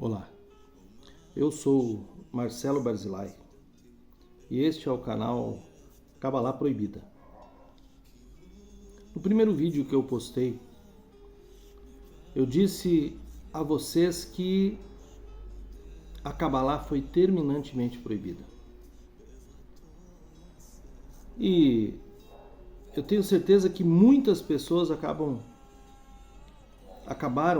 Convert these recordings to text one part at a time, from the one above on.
Olá, eu sou Marcelo Barzilai e este é o canal Cabalá Proibida. No primeiro vídeo que eu postei, eu disse a vocês que a Cabalá foi terminantemente proibida. E eu tenho certeza que muitas pessoas acabaram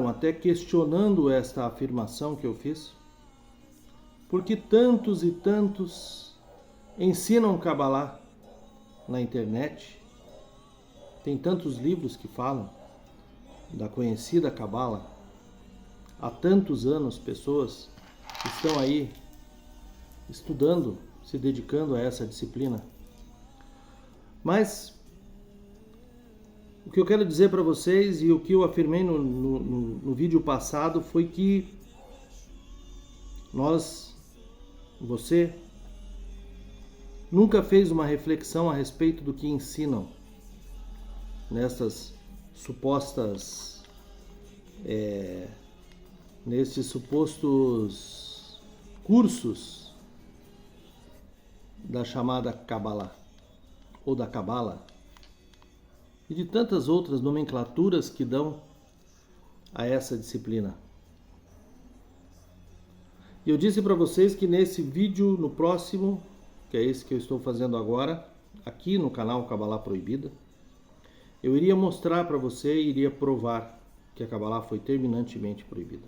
até questionando esta afirmação que eu fiz, porque tantos e tantos ensinam Cabalá na internet, tem tantos livros que falam da conhecida Cabala. Há tantos anos pessoas estão aí estudando, se dedicando a essa disciplina. Mas o que eu quero dizer para vocês e o que eu afirmei no vídeo passado foi que você, nunca fez uma reflexão a respeito do que ensinam nesses supostos cursos da chamada Cabala ou da Cabala e de tantas outras nomenclaturas que dão a essa disciplina. E eu disse para vocês que nesse vídeo, no próximo, que é esse que eu estou fazendo agora, aqui no canal Cabalá Proibida, eu iria mostrar para você e iria provar que a Cabalá foi terminantemente proibida.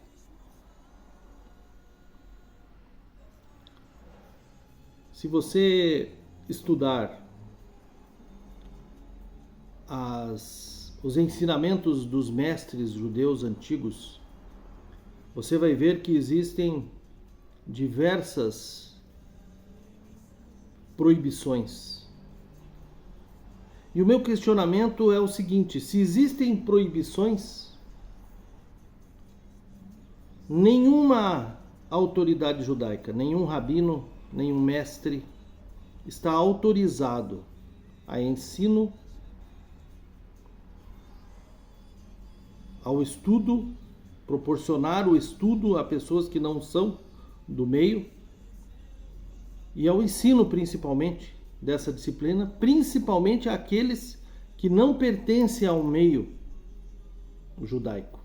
Se você estudar os ensinamentos dos mestres judeus antigos, você vai ver que existem diversas proibições. E o meu questionamento é o seguinte: se existem proibições, nenhuma autoridade judaica, nenhum rabino, nenhum mestre está autorizado a ensino, ao estudo, proporcionar o estudo a pessoas que não são do meio e ao ensino principalmente dessa disciplina, principalmente àqueles que não pertencem ao meio judaico.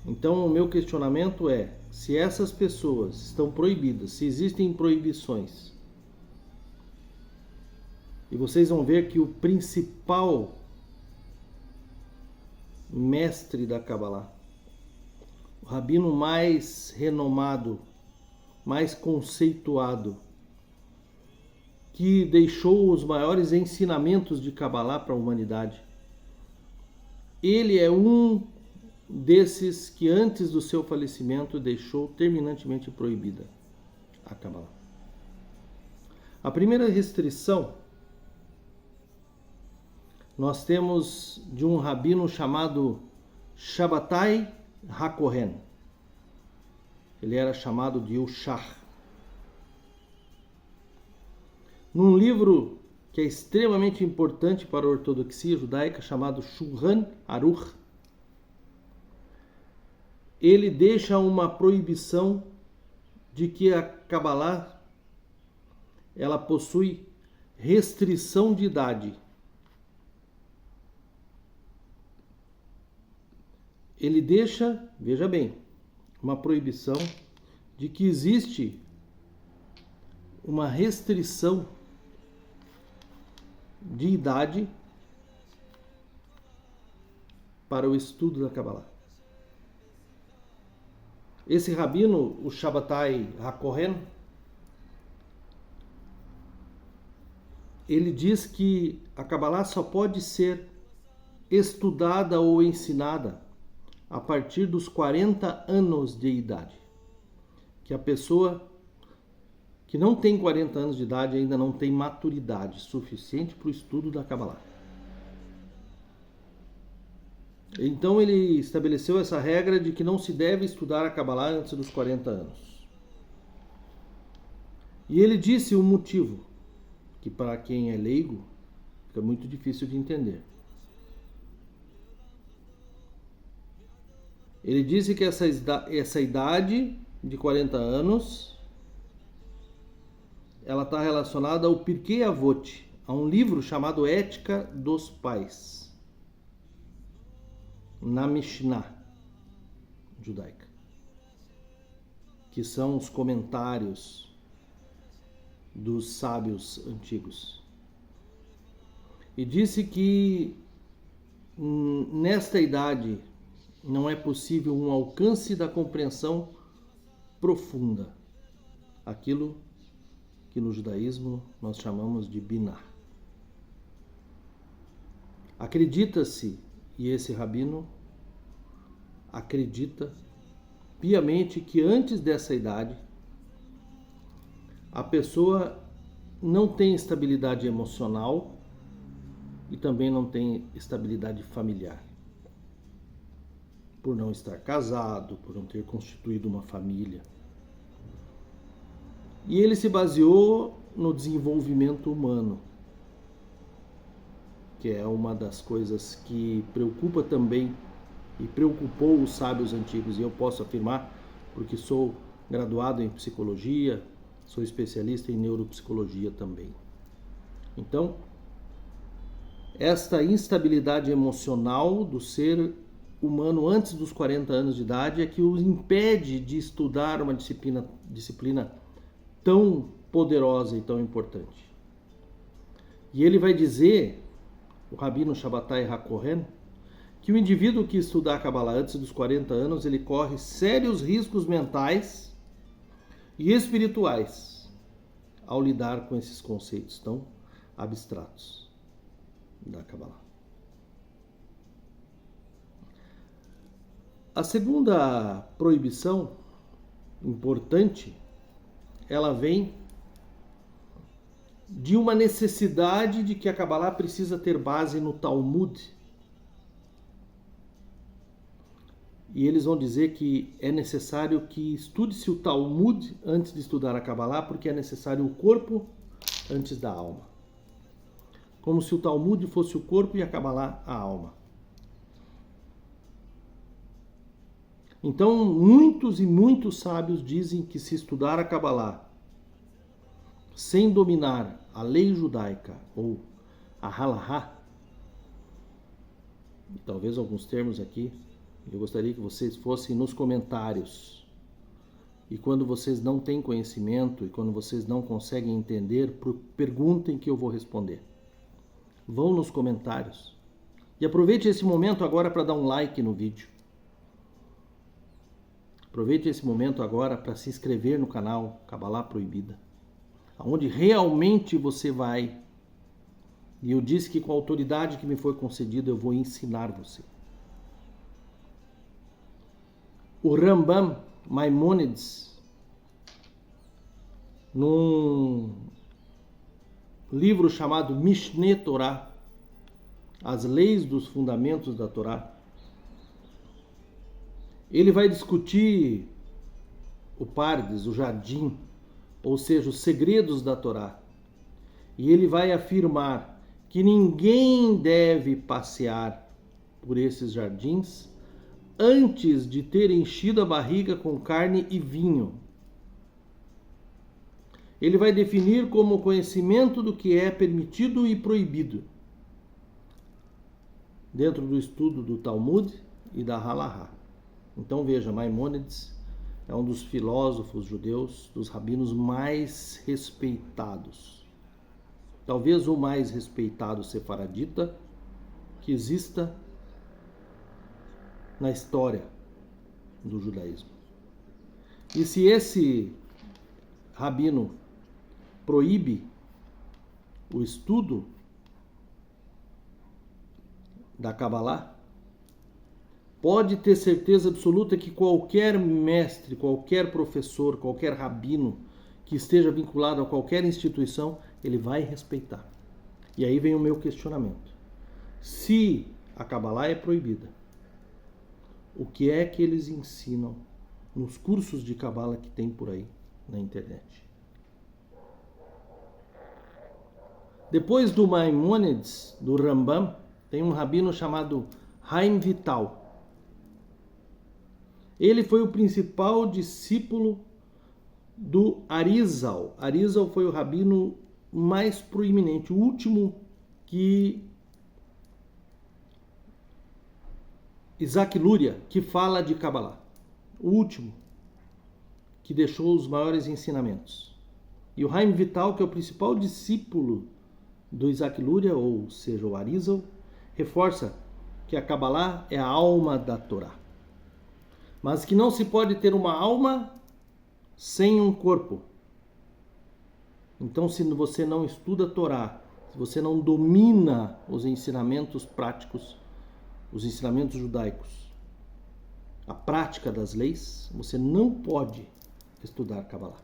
Então o meu questionamento é: se essas pessoas estão proibidas, se existem proibições, e vocês vão ver que o principal mestre da Cabalá, o rabino mais renomado, mais conceituado, que deixou os maiores ensinamentos de Cabalá para a humanidade, ele é um desses que antes do seu falecimento deixou terminantemente proibida a Cabalá. A primeira restrição nós temos de um rabino chamado Shabbatai HaKohen. Ele era chamado de Ushar. Num livro que é extremamente importante para a ortodoxia judaica, chamado Shulchan Aruch, ele deixa uma proibição de que a Cabalá ela possui restrição de idade. Ele deixa, veja bem, uma proibição de que existe uma restrição de idade para o estudo da Cabalá. Esse rabino, o Shabbatai HaKohen, ele diz que a Cabalá só pode ser estudada ou ensinada a partir dos 40 anos de idade. Que a pessoa que não tem 40 anos de idade ainda não tem maturidade suficiente para o estudo da Cabalá. Então ele estabeleceu essa regra de que não se deve estudar a Cabalá antes dos 40 anos. E ele disse o motivo, que para quem é leigo fica muito difícil de entender. Ele disse que essa idade de 40 anos, ela está relacionada ao Pirkei Avot, a um livro chamado Ética dos Pais, na Mishnah judaica, que são os comentários dos sábios antigos. E disse que nesta idade não é possível um alcance da compreensão profunda, aquilo que no judaísmo nós chamamos de Binah. Acredita-se, e esse rabino acredita piamente, que antes dessa idade a pessoa não tem estabilidade emocional e também não tem estabilidade familiar, por não estar casado, por não ter constituído uma família. E ele se baseou no desenvolvimento humano, que é uma das coisas que preocupa também e preocupou os sábios antigos. E eu posso afirmar, porque sou graduado em psicologia, sou especialista em neuropsicologia também. Então, esta instabilidade emocional do ser humano antes dos 40 anos de idade é que o impede de estudar uma disciplina tão poderosa e tão importante. E ele vai dizer, o Rabino Shabbatai HaKohen, que o indivíduo que estudar a Kabbalah antes dos 40 anos, ele corre sérios riscos mentais e espirituais ao lidar com esses conceitos tão abstratos da Kabbalah. A segunda proibição importante, ela vem de uma necessidade de que a Kabbalah precisa ter base no Talmud. E eles vão dizer que é necessário que estude-se o Talmud antes de estudar a Kabbalah, porque é necessário o corpo antes da alma. Como se o Talmud fosse o corpo e a Kabbalah a alma. Então, muitos e muitos sábios dizem que se estudar a Kabbalah sem dominar a lei judaica ou a halahá, e talvez alguns termos aqui, eu gostaria que vocês fossem nos comentários. E quando vocês não têm conhecimento e quando vocês não conseguem entender, perguntem que eu vou responder. Vão nos comentários. E aproveite esse momento agora para dar um like no vídeo. Aproveite esse momento agora para se inscrever no canal Kabbalah Proibida, onde realmente você vai. E eu disse que com a autoridade que me foi concedida eu vou ensinar você. O Rambam Maimônides, num livro chamado Mishneh Torah, as leis dos fundamentos da Torá, ele vai discutir o Pardes, o jardim, ou seja, os segredos da Torá. E ele vai afirmar que ninguém deve passear por esses jardins antes de ter enchido a barriga com carne e vinho. Ele vai definir como conhecimento do que é permitido e proibido, dentro do estudo do Talmud e da Halahá. Então veja, Maimônides é um dos filósofos judeus, dos rabinos mais respeitados. Talvez o mais respeitado sefaradita que exista na história do judaísmo. E se esse rabino proíbe o estudo da Kabbalah, pode ter certeza absoluta que qualquer mestre, qualquer professor, qualquer rabino que esteja vinculado a qualquer instituição, ele vai respeitar. E aí vem o meu questionamento. Se a Kabbalah é proibida, o que é que eles ensinam nos cursos de Kabbalah que tem por aí na internet? Depois do Maimônides, do Rambam, tem um rabino chamado Haim Vital. Ele foi o principal discípulo do Arizal. Arizal foi o rabino mais proeminente, o último que Isaac Luria, que fala de Kabbalah. O último que deixou os maiores ensinamentos. E o Haim Vital, que é o principal discípulo do Isaac Luria, ou seja, o Arizal, reforça que a Kabbalah é a alma da Torá. Mas que não se pode ter uma alma sem um corpo. Então, se você não estuda a Torá, se você não domina os ensinamentos práticos, os ensinamentos judaicos, a prática das leis, você não pode estudar Kabbalah.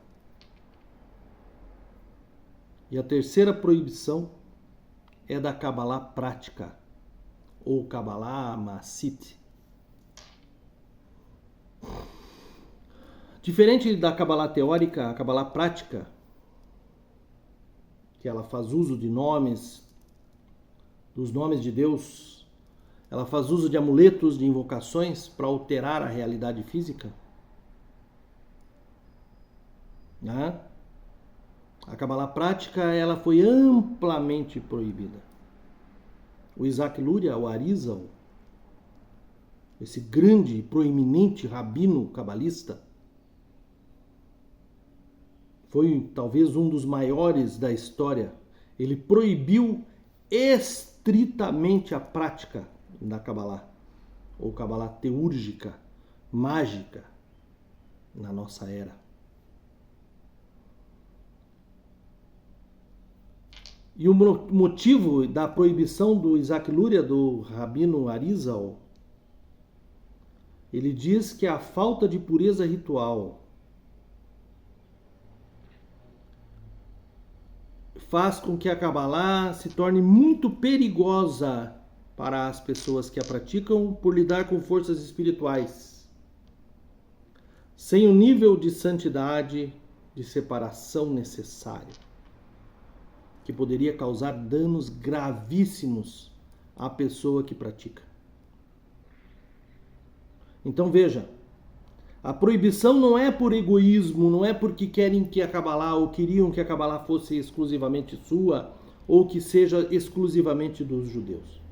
E a terceira proibição é da Kabbalah prática, ou Kabbalah Masit. Diferente da Kabbalah teórica, a Kabbalah prática, que ela faz uso de nomes, dos nomes de Deus, ela faz uso de amuletos, de invocações para alterar a realidade física. Né? A Kabbalah prática, ela foi amplamente proibida. O Isaac Luria, o Arizal, esse grande e proeminente rabino cabalista, foi talvez um dos maiores da história. Ele proibiu estritamente a prática da Kabbalah, ou Kabbalah teúrgica, mágica, na nossa era. E o motivo da proibição do Isaac Luria, do rabino Arizal, ele diz que a falta de pureza ritual faz com que a Kabbalah se torne muito perigosa para as pessoas que a praticam por lidar com forças espirituais, sem o nível de santidade, de separação necessário, que poderia causar danos gravíssimos à pessoa que pratica. Então veja, a proibição não é por egoísmo, não é porque querem que a Kabbalah ou queriam que a Kabbalah fosse exclusivamente sua ou que seja exclusivamente dos judeus.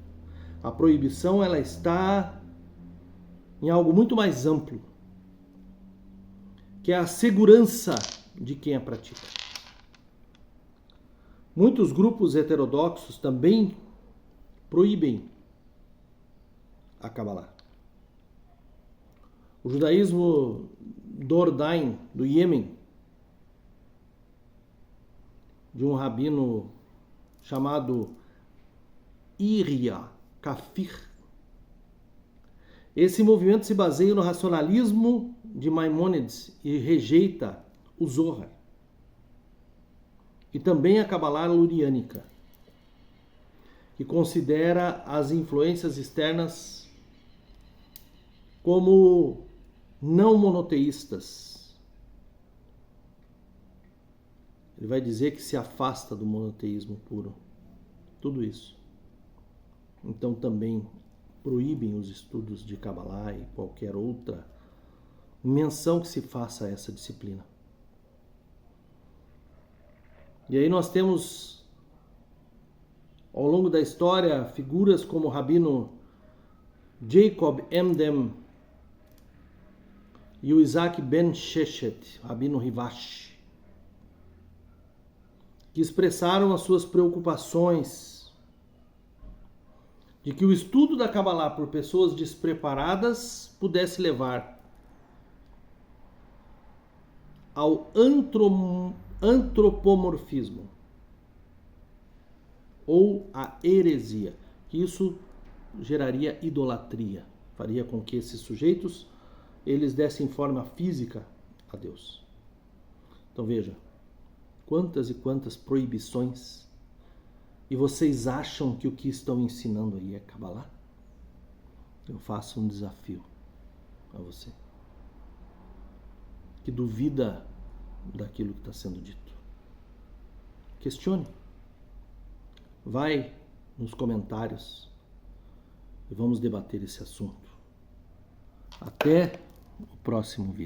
A proibição, ela está em algo muito mais amplo, que é a segurança de quem a pratica. Muitos grupos heterodoxos também proíbem a Kabbalah. O judaísmo Dordain, do Iêmen, de um rabino chamado Iria Kafir. Esse movimento se baseia no racionalismo de Maimônides e rejeita o Zohar. E também a Kabbalah luriânica, que considera as influências externas como não monoteístas. Ele vai dizer que se afasta do monoteísmo puro. Tudo isso. Então também proíbem os estudos de Kabbalah e qualquer outra menção que se faça a essa disciplina. E aí nós temos, ao longo da história, figuras como o rabino Jacob Emden e o Isaac Ben Sheshet, rabino Rivash, que expressaram as suas preocupações de que o estudo da Kabbalah por pessoas despreparadas pudesse levar ao antropomorfismo ou a heresia, que isso geraria idolatria, faria com que esses sujeitos eles dessem forma física a Deus. Então veja, quantas e quantas proibições, e vocês acham que o que estão ensinando aí é Kabbalah? Eu faço um desafio a você, que duvida daquilo que está sendo dito. Questione. Vai nos comentários e vamos debater esse assunto. Até o próximo vídeo.